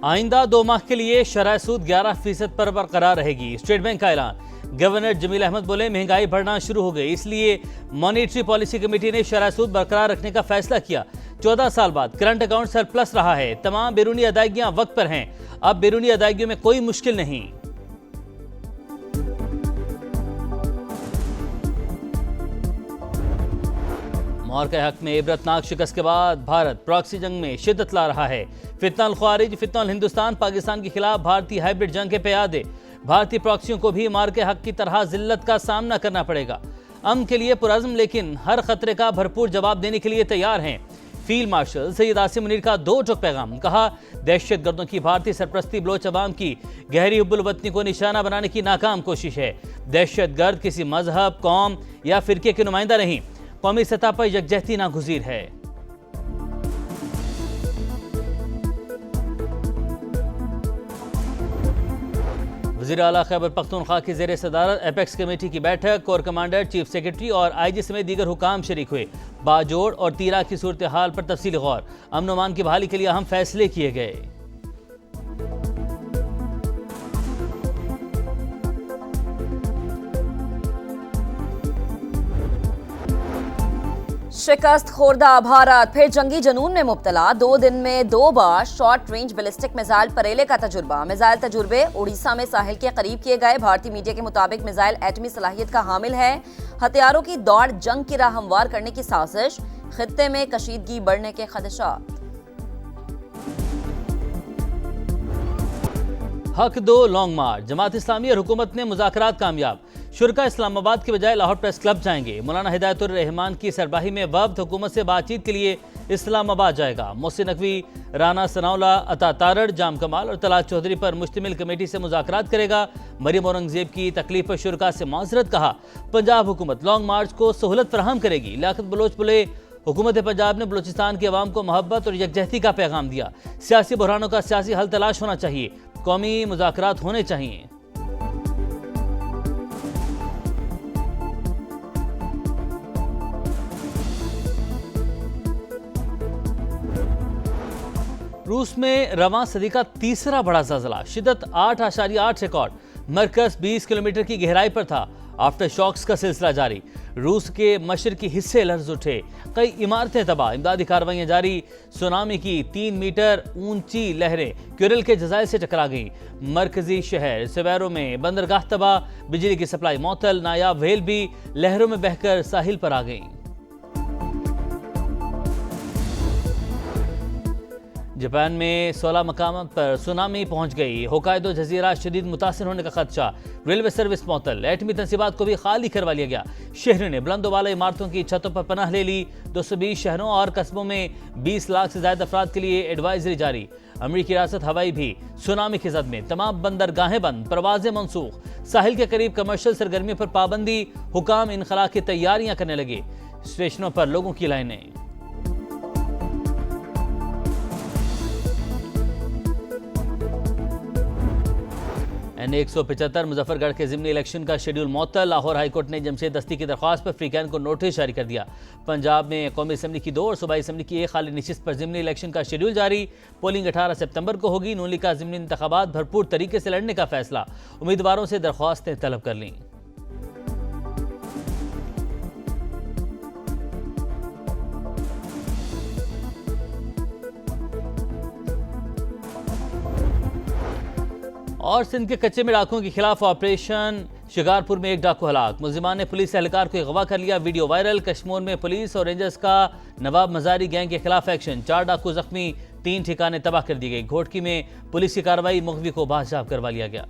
आइंदा 2 माह के लिए शरह सूद 11% पर बरकरार रहेगी। स्टेट बैंक का ऐलान। गवर्नर जमील अहमद बोले, महंगाई बढ़ना शुरू हो गई, इसलिए मॉनेटरी पॉलिसी कमेटी ने शरह सूद बरकरार रखने का फैसला किया। 14 साल बाद करंट अकाउंट सरप्लस रहा है। तमाम बैरूनी अदायगियां वक्त पर हैं। अब बैरूनी अदायगियों में कोई मुश्किल नहीं। मौर के हक में इबरतनाक शिकस्त के बाद भारत प्रॉक्सी जंग में शिद्दत ला रहा है। फितनल ख्वारिज, फितनल हिंदुस्तान, पाकिस्तान के खिलाफ भारतीय हाइब्रिड जंग के प्यादे। भारतीय प्रॉक्सियों को भी मार के हक की तरह जिल्लत का सामना करना पड़ेगा। अमन के लिए पुरअज़्म, लेकिन हर खतरे का भरपूर जवाब देने के लिए तैयार हैं। फील्ड मार्शल सैयद आसिम मुनीर का 2 टोक पैगाम। कहा, दहशत गर्दों की भारतीय सरपरस्ती बलोच अवाम की गहरी हुब्बुल वतनी को निशाना बनाने की नाकाम कोशिश है। दहशत गर्द किसी मजहब, कौम या फिरके के नुमाइंदा नहीं, कौमी सतह पर यकजहती नागुज़ीर है। वज़ीर आला खैबर पख्तूनख्वा की ज़ेर सदारत एपेक्स कमेटी की बैठक। कोर कमांडर, चीफ सेक्रेटरी और IG समेत दीगर हुकाम शरीक हुए। बाजोड़ और तीरा की सूरत हाल पर तफसीली गौर। अमन अमान की बहाली के लिए अहम फैसले किए गए। शिकस्त खोरदा भारत फिर जंगी जनून में मुब्तला। 2 दिन में 2 बार शॉर्ट रेंज बैलिस्टिक मिसाइल परेले का तजुर्बा। मिसाइल तजुर्बे उड़ीसा में साहिल के करीब किए गए। भारतीय मीडिया के मुताबिक मिसाइल एटमी सलाहियत का हामिल है। हथियारों की दौड़ जंग की राह हमवार करने की साजिश। खित्ते में कशीदगी बढ़ने के खदशात। हक दो लॉन्ग मार्च। जमात इस्लामी और हुकूमत ने मुज़ाकरात कामयाब। शुरका इस्लामाबाद के बजाय लाहौर प्रेस क्लब जाएंगे। मौलाना हिदायतुर रहमान की सरबराही में वफ्द हुकूमत से बातचीत के लिए इस्लामाबाद जाएगा। मोहसिन नकवी, राना सनाउल्लाह, अता तारड़, जाम कमाल और तलात चौधरी पर मुश्तमिल कमेटी से मुज़ाकरात करेगा। मरियम औरंगजेब की तकलीफ पर शुरका से माजरत। कहा, पंजाब हुकूमत लॉन्ग मार्च को सहूलत फराहम करेगी। लियाकत बलोच बोले, हुकूमत पंजाब ने बलूचिस्तान के अवाम को मोहब्बत और यकजहती का पैगाम दिया। सियासी बहरानों का सियासी हल तलाश होना चाहिए। कौमी मुज़ाकरात होने चाहिए। रूस में रवां सदी का तीसरा बड़ा ज़लज़ला। शिद्दत 8.8 रिकॉर्ड। मरकज़ 20 किलोमीटर की गहराई पर था। आफ्टर शॉक्स का सिलसिला जारी। रूस के मशरकी हिस्से लर्ज़ उठे। कई इमारतें तबाह। इमदादी कार्रवाइयाँ जारी। सुनामी की 3 मीटर ऊंची लहरें क्यूरल के जज़ायर से टकरा गईं। मरकजी शहर सेवेरो में बंदरगाह तबाह। बिजली की सप्लाई मौतल। नायाब व्हेल भी लहरों में बहकर साहिल पर आ गईं। जापान में 16 मकाम पर सुनामी पहुंच गई। होकाइदो जजीरा शदीद मुतासिर होने का खदशा। Railway service मअतल। एटमी तंसीबात को भी खाली करवा लिया गया। शहरों ने बुलंदों वाले इमारतों की छतों पर पनाह ले ली। 220 शहरों और कस्बों में 20 लाख से ज्यादा अफराद के लिए एडवाइजरी जारी। अमरीकी रियासत हवाई भी सुनामी की जद में। तमाम बंदरगाहें बंद, परवाजें मनसूख। साहिल के करीब कमर्शियल सरगर्मियों पर पाबंदी। हुकाम इनखला की तैयारियां करने लगे। स्टेशनों पर लोगों की लाइनें। N175 मुजफ्फरगढ़ के ज़िमनी इलेक्शन का शेड्यूल मअतल। लाहौर हाईकोर्ट ने जमशेद दस्ती की दरख्वास्त पर फ्रीकैन को नोटिस जारी कर दिया। पंजाब में कौमी असम्बली की 2 और सूबाई असम्बली की 1 खाली नशिस्त पर ज़िमनी इलेक्शन का शेड्यूल जारी। पोलिंग 18 सितंबर को होगी। नून लीग का ज़िमनी इंतखाबात भरपूर तरीके से लड़ने का फैसला। उम्मीदवारों से दरख्वास्तें तलब कर लीं। और सिंध के कच्चे में डाकुओं के खिलाफ ऑपरेशन। शिकारपुर में 1 डाकू हलाक। मुलजिमान ने पुलिस एहलकार को अगवा कर लिया। Video viral. कश्मीर में पुलिस और रेंजर्स का नवाब मजारी गैंग के खिलाफ एक्शन। 4 डाकू जख्मी। 3 ठिकाने तबाह कर दी गई। घोटकी में पुलिस की कार्रवाई। मुखवी को बादशाह करवा लिया गया।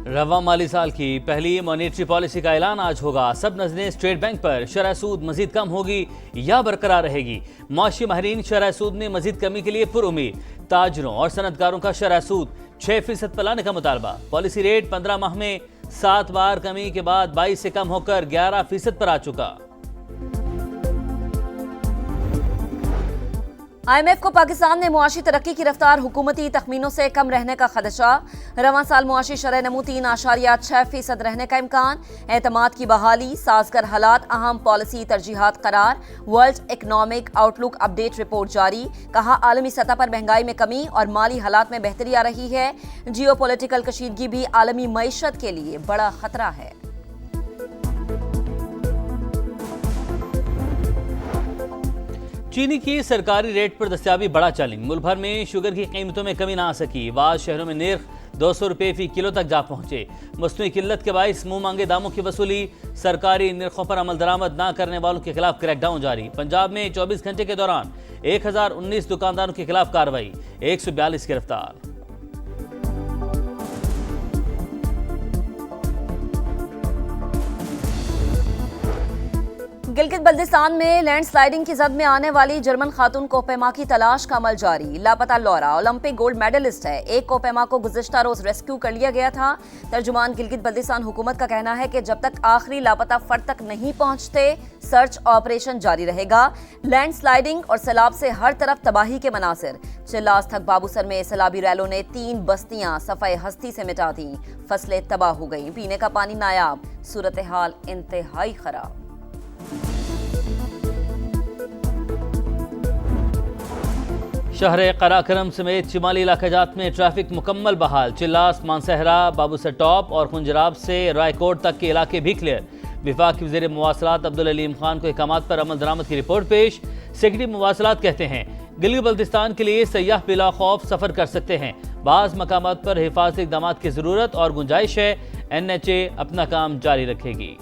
रवा माली साल की पहली मॉनेटरी पॉलिसी का ऐलान आज होगा। सब नजरें स्टेट बैंक पर। शरह सूद मजीद कम होगी या बरकरार रहेगी। माशी माहरीन शरह सूद में मजीद कमी के लिए पुरुमीद। ताजरों और सनतकारों का शरह सूद 6% पर लाने का मुतालबा। पॉलिसी रेट 15 माह में 7 बार कमी के बाद 22 से कम होकर 11% पर आ चुका। IMF को पाकिस्तान में मुआशी तरक्की की रफ्तार हुकूमती तखमीनों से कम रहने का खदशा। रवां साल मुआशी शरह नमू 3.6% रहने का इम्कान। एतमाद की बहाली, साजगर हालात अहम पॉलिसी तरजीहात करार। World economic outlook update report जारी। कहा आलमी सतह पर महंगाई में कमी और माली हालात में बेहतरी आ रही है। जियो पॉलिटिकल कशीदगी भी आलमी मईशत के लिए बड़ा खतरा है। चीनी की सरकारी रेट पर दस्तयाबी बड़ा चैलेंज। मुल्क भर में शुगर की कीमतों में कमी ना आ सकी। बाद शहरों में निर्ख 200 रुपये फी किलो तक जा पहुंचे। मसनूई किल्लत के बाइस मुंह मांगे दामों की वसूली। सरकारी निर्खों पर अमल दरामद ना करने वालों के खिलाफ क्रैकडाउन जारी। पंजाब में 24 घंटे के दौरान 1019 दुकानदारों के खिलाफ कार्रवाई, 142 गिरफ्तार। गिलगित बल्दिस्तान में लैंडस्लाइडिंग की जद में आने वाली जर्मन खातून कोपेमा की तलाश का अमल जारी। लापता लौरा ओलंपिक गोल्ड मेडलिस्ट है। एक कोपेमा को गुज़िश्ता रोज रेस्क्यू कर लिया गया था। तर्जुमान गिलगित बल्दिस्तान हुकूमत का कहना है कि जब तक आखिरी लापता फर्द तक नहीं पहुंचते सर्च ऑपरेशन जारी रहेगा। लैंडस्लाइडिंग और सैलाब से हर तरफ तबाही के मनासिर। चिल्लास थक बाबूसर में सैलाबी रैलों ने 3 बस्तियां सफ़ाए हस्ती से मिटा दी। फसलें तबाह हो गईं, पीने का पानी नायाब, सूरत हाल इंतहाई खराब। शहर कराकरम समेत शिमाली इलाकाजात में ट्रैफिक मुकम्मल बहाल। चिल्लास, मानसहरा, बाबूसर टॉप और खुंजराब से रायकोट तक के इलाके भी क्लियर। विफाक वज़ीर मवासलात अब्दुल अलीम खान को अहकामात पर अमल दरामद की रिपोर्ट पेश। सेक्रेटरी मवासलात कहते हैं गिलगित बल्तिस्तान के लिए सयाह बिला खौफ सफर कर सकते हैं। बाज़ मकामात पर हिफाजती इक़दाम की ज़रूरत और गुंजाइश है। NHA अपना काम जारी रखेगी।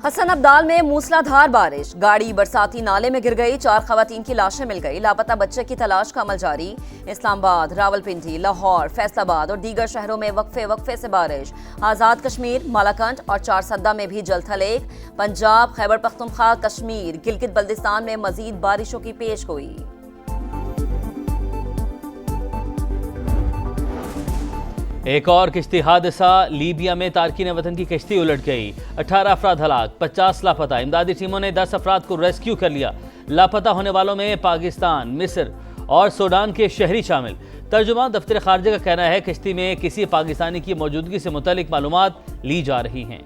हसन अब्दाल में मूसलाधार बारिश, गाड़ी बरसाती नाले में गिर गई। 4 खवातीन की लाशें मिल गई। लापता बच्चे की तलाश का अमल जारी। इस्लामाबाद, रावलपिंडी, लाहौर, फैसलाबाद और दीगर शहरों में वक्फे से बारिश। आज़ाद कश्मीर, मालाकंड और चारसद्दा में भी जलथलेग। पंजाब, खैबर पख्तूनख्वा, कश्मीर, गिलगित बल्दिस्तान में मजीद बारिशों की पेशगोई। एक और किश्ती हादसा। लीबिया में तारकीन वतन की किश्ती उलट गई। 18 अफराद हलाक, 50 लापता। इमदादी टीमों ने 10 अफराद को रेस्क्यू कर लिया। लापता होने वालों में पाकिस्तान, मिस्र और सूडान के शहरी शामिल। तर्जुमान दफ्तर खारजा का कहना है किश्ती में किसी पाकिस्तानी की मौजूदगी से मुतालिक मालूमात ली जा रही हैं।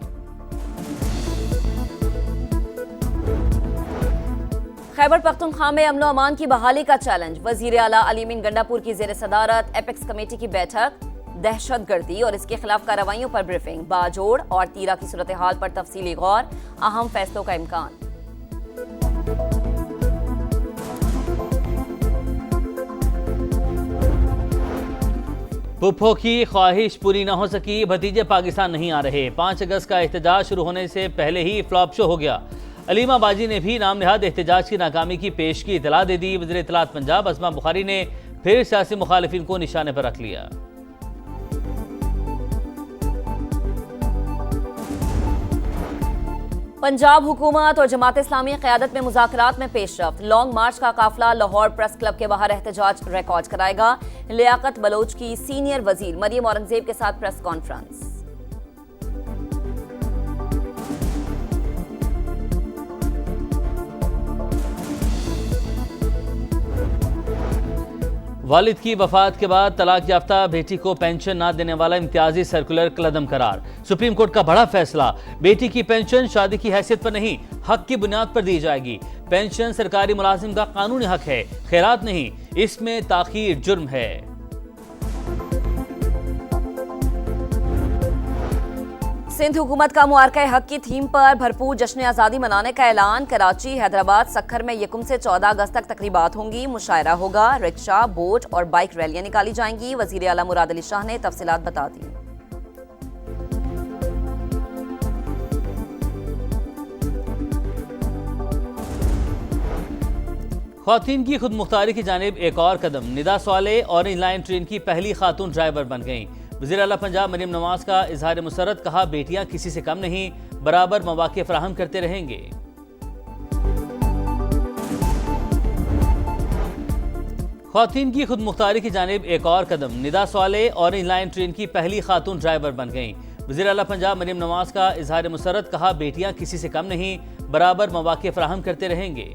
खैबर पख्तूनख्वा में अमनो अमान की बहाली का चैलेंज। वजीर आला अलीमीन गंडापुर की जेर सदारत एपेक्स कमेटी की बैठक। दहशतगर्दी और इसके खिलाफ कार्रवाइयों पर ब्रीफिंग। बाजोड़ और तीरा की सूरत हाल पर तफसीली गौर। अहम फैसलों का इम्कान। पुप्पो की ख्वाहिश पूरी न हो सकी, भतीजे पाकिस्तान नहीं आ रहे। 5 अगस्त का एहतजाज शुरू होने से पहले ही फ्लॉप शो हो गया। अलीमा बाजी ने भी नाम नहाद एहतजाज की नाकामी की पेश की इतला दे दी। वज़ीर इत्तलात पंजाब अस्मा बुखारी ने फिर सियासी मुखालिफिन को निशाने पर रख लिया। पंजाब हुकूमत और जमात इस्लामी क़यादत में मुज़ाकरात में पेशरफ्त। लॉन्ग मार्च का काफिला लाहौर प्रेस क्लब के बाहर एहतजाज रिकॉर्ड कराएगा। लियाकत बलोच की सीनियर वजीर मरियम औरंगजेब के साथ प्रेस कॉन्फ्रेंस। वालिद की वफात के बाद तलाक याफ्ता बेटी को पेंशन न देने वाला इम्तियाजी सर्कुलर कलअदम करार। सुप्रीम कोर्ट का बड़ा फैसला, बेटी की पेंशन शादी की हैसियत पर नहीं हक की बुनियाद पर दी जाएगी। पेंशन सरकारी मुलाजिम का कानूनी हक है, खैरात नहीं, इसमें ताखीर जुर्म है। सिंध हुकूमत का मुआरका हक की थीम पर भरपूर जश्न आज़ादी मनाने का ऐलान। कराची, हैदराबाद, सक्खर में 1 से 14 अगस्त तक तकरीबात होंगी। मुशायरा होगा। रिक्शा, बोट और बाइक रैलियां निकाली जाएंगी। वजीर आला मुराद अली शाह ने तफसीलात बता दी। ख्वातीन की खुद मुख्तारी की जानिब एक और कदम। निदा सवाले ऑरेंज लाइन ट्रेन की पहली खातून ड्राइवर बन गईं। वज़ीर आला पंजाब मरियम नवाज का इजहार मुसरत, कहा बेटियां किसी से कम नहीं, बराबर मौके फराहम करते रहेंगे। ख्वातीन की खुद मुख्तारी की जानिब एक और कदम। निदा सवाले ऑरेंज लाइन ट्रेन की पहली खातून ड्राइवर बन गईं। वज़ीर आला पंजाब मरीम नवाज का इजहार मुसर्रत, कहा बेटियां किसी से कम नहीं, बराबर मौक़े फराहम करते रहेंगे।